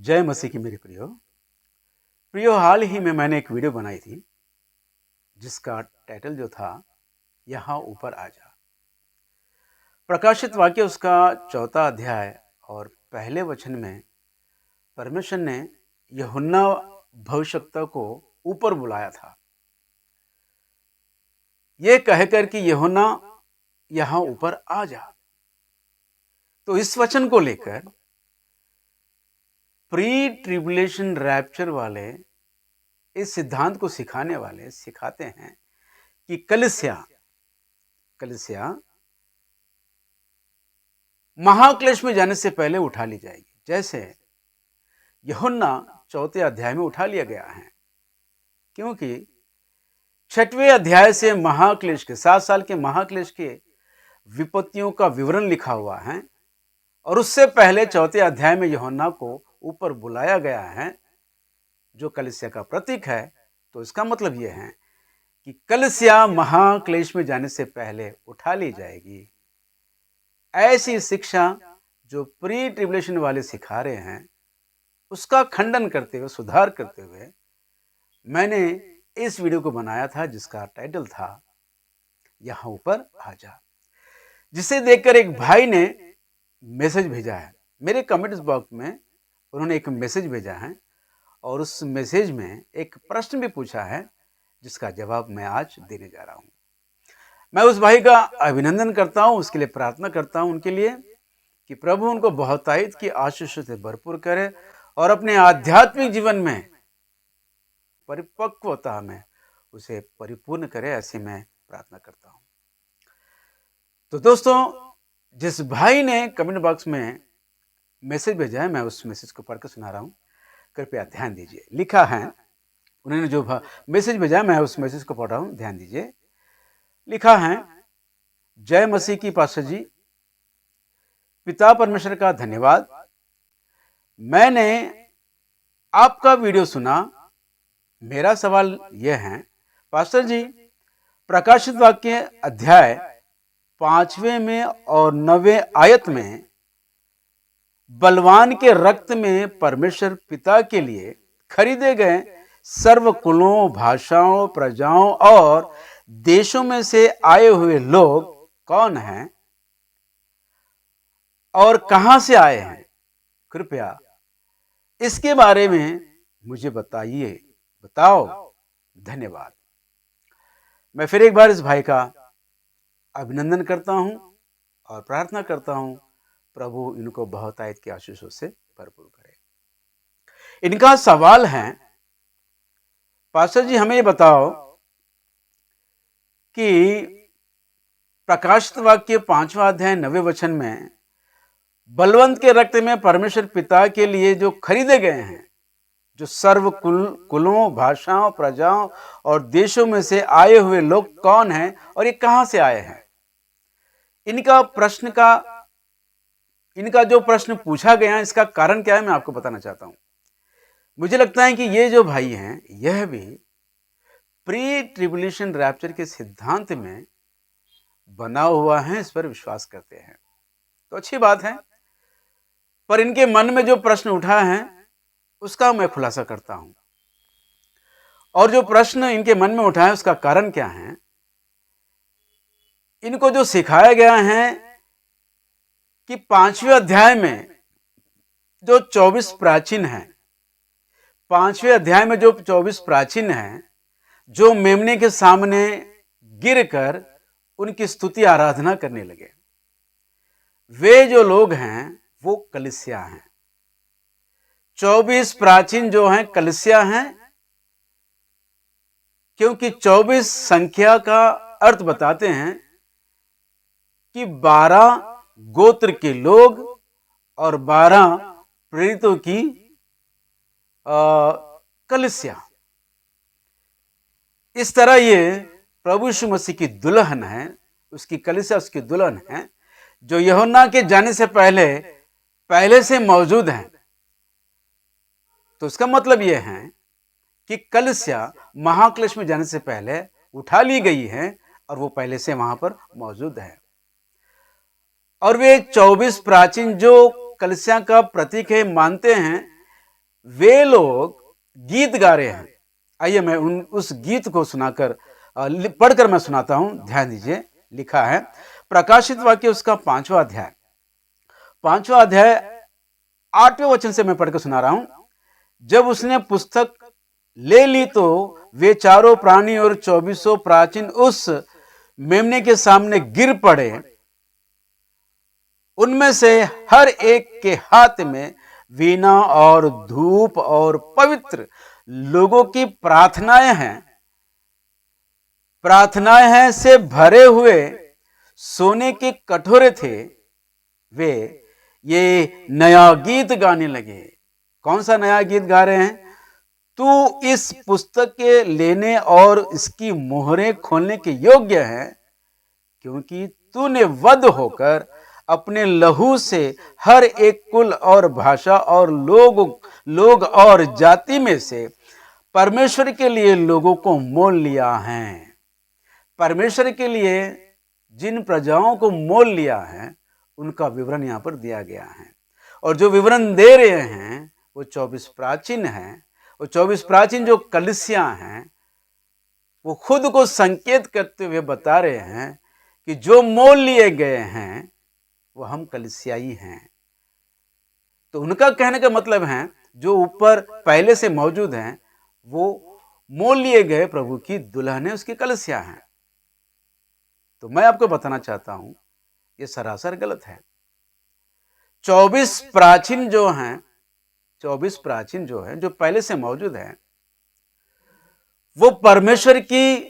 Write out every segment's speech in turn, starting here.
जय मसीह की मेरे प्रियो हाल ही में मैंने एक वीडियो बनाई थी जिसका टाइटल जो था यहाँ ऊपर आ जा। प्रकाशित वाक्य उसका 4 अध्याय और पहले वचन में परमेश्वर ने यूहन्ना भविष्यवक्ता को ऊपर बुलाया था, ये कहकर कि यूहन्ना यहाँ ऊपर आ जा। तो इस वचन को लेकर प्री ट्रिबुलेशन रैप्चर वाले इस सिद्धांत को सिखाने वाले सिखाते हैं कि कलीसिया महाक्लेश में जाने से पहले उठा ली जाएगी, जैसे यूहन्ना 4 अध्याय में उठा लिया गया है। क्योंकि 6वें अध्याय से महाक्लेश के 7 साल के महाक्लेश के विपत्तियों का विवरण लिखा हुआ है और उससे पहले 4 अध्याय में यूहन्ना को ऊपर बुलाया गया है जो कलीसिया का प्रतीक है। तो इसका मतलब यह है कि कलीसिया महाक्लेश में जाने से पहले उठा ली जाएगी। ऐसी शिक्षा जो प्री ट्रिबुलेशन वाले सिखा रहे हैं उसका खंडन करते हुए, सुधार करते हुए मैंने इस वीडियो को बनाया था जिसका टाइटल था यहाँ ऊपर आ जा, जिसे देखकर एक भाई ने मैसेज भेजा है मेरे कमेंट्स बॉक्स में। उन्होंने एक मैसेज भेजा है और उस मैसेज में एक प्रश्न भी पूछा है जिसका जवाब मैं आज देने जा रहा हूं। मैं उस भाई का अभिनंदन करता हूं, उसके लिए प्रार्थना करता हूं उनके लिए कि प्रभु उनको बहुतायत की आशीषों से भरपूर करे और अपने आध्यात्मिक जीवन में परिपक्वता में उसे परिपूर्ण करे, ऐसी मैं प्रार्थना करता हूं। तो दोस्तों, जिस भाई ने कमेंट बॉक्स में मैसेज भेजा है मैं उस मैसेज को पढ़कर सुना रहा हूं, कृपया ध्यान दीजिए। लिखा है, उन्होंने जो मैसेज भेजा है मैं उस मैसेज को पढ़ रहा हूं, ध्यान दीजिए। लिखा है, जय मसीह की पास्टर जी, पिता परमेश्वर का धन्यवाद। मैंने आपका वीडियो सुना। मेरा सवाल यह है पास्टर जी, प्रकाशित वाक्य अध्याय 5वें में और 9वें आयत में बलवान के रक्त में परमेश्वर पिता के लिए खरीदे गए सर्व कुलों, भाषाओं, प्रजाओं और देशों में से आए हुए लोग कौन हैं और कहां से आए हैं? कृपया इसके बारे में मुझे बताओ। धन्यवाद। मैं फिर एक बार इस भाई का अभिनंदन करता हूं और प्रार्थना करता हूं प्रभु इनको बहुतायत की आशीषों से भरपूर करे। इनका सवाल है, पास्टर जी हमें ये बताओ कि प्रकाशित वाक्य 5वां अध्याय 9वें वचन में बलवंत के रक्त में परमेश्वर पिता के लिए जो खरीदे गए हैं, जो सर्व कुलों, भाषाओं, प्रजाओं और देशों में से आए हुए लोग कौन हैं और ये कहां से आए हैं? इनका जो प्रश्न पूछा गया है इसका कारण क्या है मैं आपको बताना चाहता हूं। मुझे लगता है कि ये जो भाई हैं यह भी प्री ट्रिबुलेशन रैप्चर के सिद्धांत में बना हुआ है, इस पर विश्वास करते हैं। तो अच्छी बात है, पर इनके मन में जो प्रश्न उठा है उसका मैं खुलासा करता हूं। और जो प्रश्न इनके मन में उठा है उसका कारण क्या है? इनको जो सिखाया गया है कि 5वें अध्याय में जो 24 प्राचीन हैं, 5वें अध्याय में जो 24 प्राचीन हैं, जो मेमने के सामने गिरकर उनकी स्तुति आराधना करने लगे, वे जो लोग हैं वो कलीसिया हैं। 24 प्राचीन जो हैं कलीसिया हैं, क्योंकि 24 संख्या का अर्थ बताते हैं कि 12 गोत्र के लोग और 12 प्रेरितों की कलीसिया। इस तरह ये प्रभु यीशु मसीह की दुल्हन है, उसकी कलीसिया उसकी दुल्हन है, जो यूहन्ना के जाने से पहले से मौजूद है। तो इसका मतलब यह है कि कलीसिया महाक्लेश में जाने से पहले उठा ली गई है और वो पहले से वहां पर मौजूद है। और वे 24 प्राचीन जो कलीसिया का प्रतीक है मानते हैं वे लोग गीत गा रहे हैं। आइए मैं उस गीत को सुनाकर पढ़कर मैं सुनाता हूं, ध्यान दीजिए। लिखा है प्रकाशित वाक्य उसका 5वां अध्याय, 5वां अध्याय 8वें वचन से मैं पढ़कर सुना रहा हूं। जब उसने पुस्तक ले ली तो वे चारों प्राणी और 24 प्राचीन उस मेमने के सामने गिर पड़े। उनमें से हर एक के हाथ में वीणा और धूप और पवित्र लोगों की प्रार्थनाएं हैं से भरे हुए सोने के कटोरे थे। वे ये नया गीत गाने लगे। कौन सा नया गीत गा रहे हैं? तू इस पुस्तक के लेने और इसकी मोहरें खोलने के योग्य है, क्योंकि तूने वध होकर अपने लहू से हर एक कुल और भाषा और लोग और जाति में से परमेश्वर के लिए लोगों को मोल लिया है। परमेश्वर के लिए जिन प्रजाओं को मोल लिया है उनका विवरण यहां पर दिया गया है। और जो विवरण दे रहे हैं वो 24 प्राचीन हैं। वो 24 प्राचीन जो कलीसिया हैं, वो खुद को संकेत करते हुए बता रहे हैं कि जो मोल लिए गए हैं वो हम कलीसियाई हैं। तो उनका कहने का मतलब है जो ऊपर पहले से मौजूद हैं वो मोल लिए गए प्रभु की दुल्हनें उसकी कलीसिया हैं। तो मैं आपको बताना चाहता हूं ये सरासर गलत है। 24 प्राचीन जो हैं, 24 प्राचीन जो हैं, जो पहले से मौजूद हैं, वो परमेश्वर की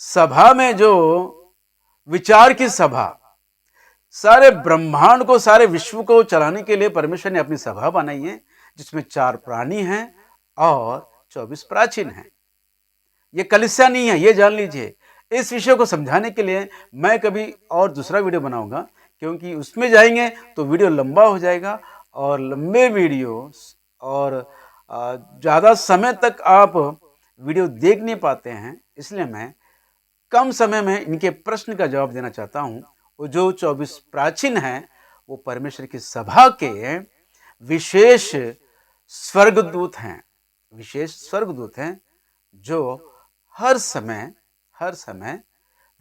सभा में जो विचार की सभा, सारे ब्रह्मांड को, सारे विश्व को चलाने के लिए परमेश्वर ने अपनी सभा बनाई है, जिसमें 4 प्राणी हैं और 24 प्राचीन हैं। ये कलीसिया नहीं है, ये जान लीजिए। इस विषय को समझाने के लिए मैं कभी और दूसरा वीडियो बनाऊंगा, क्योंकि उसमें जाएंगे तो वीडियो लंबा हो जाएगा और लंबे वीडियो और ज़्यादा समय तक आप वीडियो देख नहीं पाते हैं। इसलिए मैं कम समय में इनके प्रश्न का जवाब देना चाहता हूं। वो जो 24 प्राचीन हैं वो परमेश्वर की सभा के विशेष स्वर्गदूत हैं, जो हर समय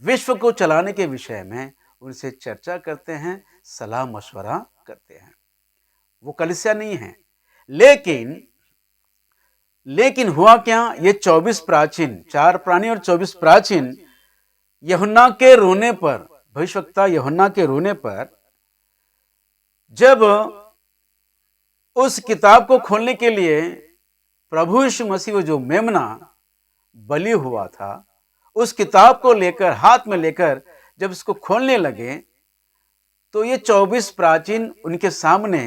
विश्व को चलाने के विषय में उनसे चर्चा करते हैं, सलाह मशवरा करते हैं। वो कलीसिया नहीं है। लेकिन हुआ क्या? ये 24 प्राचीन, 4 प्राणी और 24 प्राचीन यूहन्ना के रोने पर, भविष्यवक्ता यूहन्ना के रोने पर, जब उस किताब को खोलने के लिए प्रभु यीशु मसीह वो जो मेमना बलि हुआ था, उस किताब को लेकर, हाथ में लेकर जब इसको खोलने लगे, तो ये 24 प्राचीन उनके सामने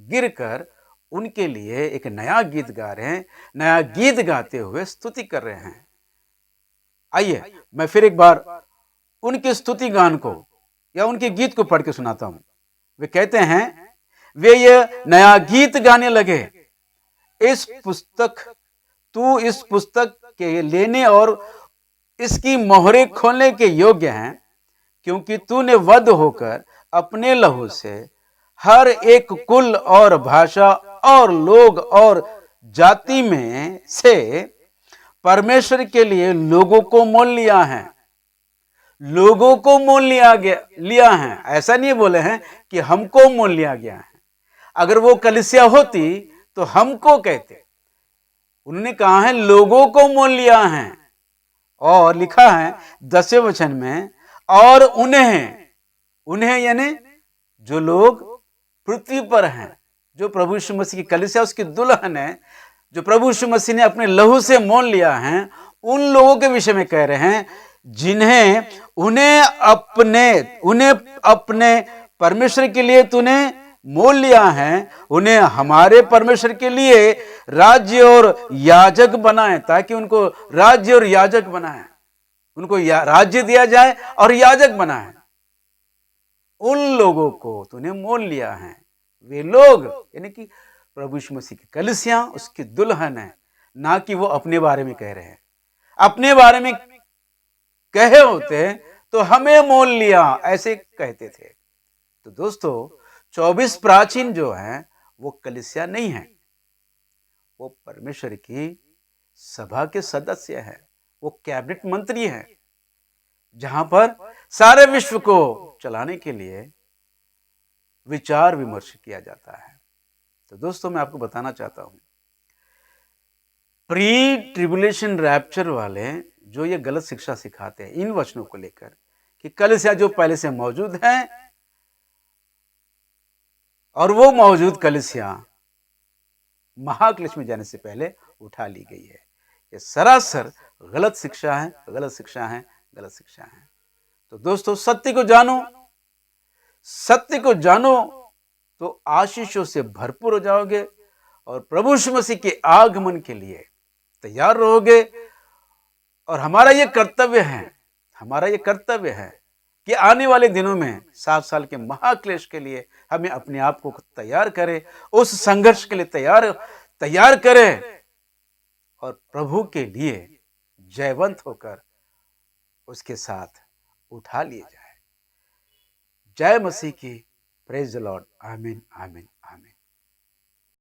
गिरकर उनके लिए एक नया गीत गा रहे हैं। नया गीत गाते हुए स्तुति कर रहे हैं। आइए मैं फिर एक बार उनके स्तुति गान को या उनके गीत को पढ़ के सुनाता हूं। वे कहते हैं, वे ये नया गीत गाने लगे, तू इस पुस्तक के लेने और इसकी मोहरें खोलने के योग्य हैं, क्योंकि तूने वध होकर अपने लहू से हर एक कुल और भाषा और लोग और जाति में से परमेश्वर के लिए लोगों को मोल लिया है। लोगों को मोल लिया है। ऐसा नहीं बोले हैं कि हमको मोल लिया गया है। अगर वो कलीसिया होती तो हमको कहते। उन्होंने कहा है लोगों को मोल लिया है। और लिखा है 10वें वचन में, और उन्हें यानी जो लोग पृथ्वी पर हैं, जो प्रभु यीशु मसीह की कलीसिया उसकी दुल्हन है, जो प्रभु यीशु मसीह ने अपने लहू से मोल लिया है, उन लोगों के विषय में कह रहे हैं उन्हें अपने परमेश्वर के लिए तूने मोल लिया है। उन्हें हमारे परमेश्वर के लिए राज्य और याजक बनाए, ताकि उनको राज्य और याजक बनाए, उनको राज्य दिया जाए और याजक बनाए। उन लोगों को तूने मोल लिया है। वे लोग यानी कि प्रभु यीशु मसीह की कलीसिया उसकी दुल्हन है, ना कि वो अपने बारे में कह रहे हैं। अपने बारे में कहे होते तो हमें मोल लिया, ऐसे कहते थे। तो दोस्तों 24 प्राचीन जो हैं वो कलीसिया नहीं है, वो परमेश्वर की सभा के सदस्य हैं, वो कैबिनेट मंत्री हैं, जहां पर सारे विश्व को चलाने के लिए विचार विमर्श किया जाता है। तो दोस्तों, मैं आपको बताना चाहता हूं, प्री ट्रिबुलेशन रैप्चर वाले जो ये गलत शिक्षा सिखाते हैं इन वचनों को लेकर कि कलीसिया जो पहले से मौजूद है और वो मौजूद कलीसिया महाक्लेश में जाने से पहले उठा ली गई है, ये सरासर गलत शिक्षा है, गलत शिक्षा है, गलत शिक्षा है। तो दोस्तों, सत्य को जानो, सत्य को जानो तो आशीषों से भरपूर हो जाओगे और प्रभु यीशु मसीह के आगमन के लिए तैयार रहोगे। और हमारा ये कर्तव्य है, हमारा ये कर्तव्य है कि आने वाले दिनों में 7 साल के महाक्लेश के लिए हमें अपने आप को तैयार करें, उस संघर्ष के लिए तैयार करें और प्रभु के लिए जयवंत होकर उसके साथ उठा लिए जाए। जय मसीह की। Praise the Lord. आमीन, आमीन।